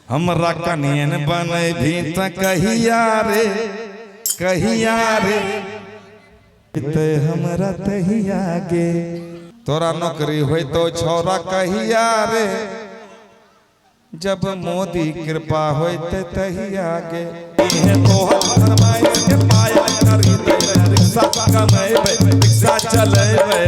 हमरा कनियन बने भी त कहिया रे ते हमरा तहिया गे। तोरा नौकरी होई तो छोरा कहिया रे, जब मोदी कृपा होई ते तहिया गे। तोहर फरमाइश के पायल करी दे, रिक्शा कमेबे रिक्शा चलेबे।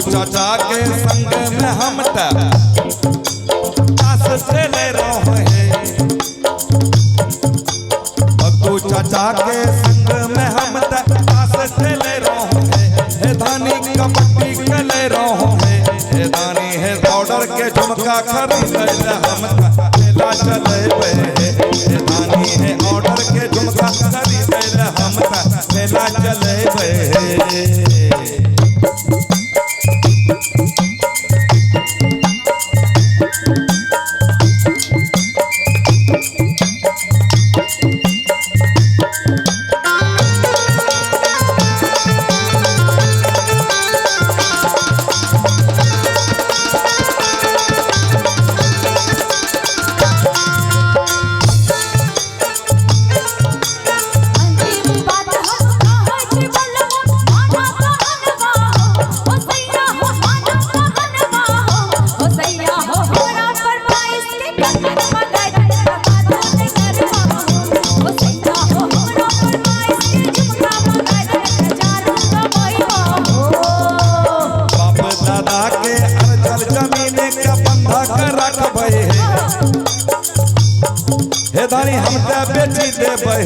चाचा के संग में हम ताश खेले रहे, बद्दू चाचा के संग में हम ताश खेले रहे। हे धानी कबड्डी खेले रहे, हे धानी है ऑर्डर के झुमका खरीदे हम खेला चलेबे। हे धानी है ऑर्डर के झुमका खरीदे हम खेला चलेबे। हे धानी हम बेची देबे,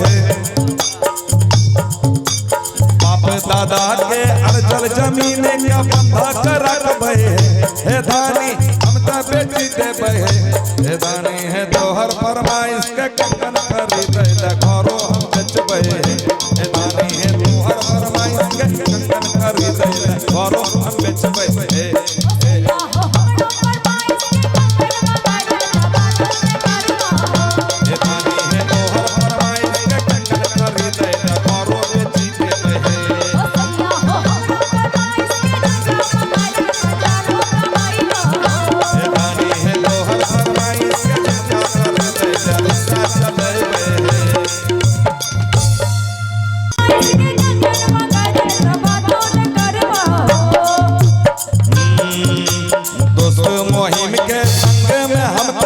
बाप दादा के अर्जल जमीन का बंधक रखबे। हे धानी हम बेची देबे, हे धानी है तोहर फरमाइश के कंगन खरीदे घरो हम बेचबे। हे धानी है तोहर फरमाइश के कंगन खरीदे घरो हम बेचबे।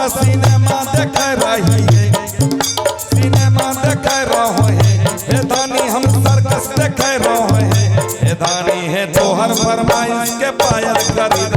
सिनेमा देख रही है, सिनेमा देख रहे हैं। हे धानी हम सर्कस देख रहे हैं, हे धानी है तोहर फरमाइश के पायल खरीद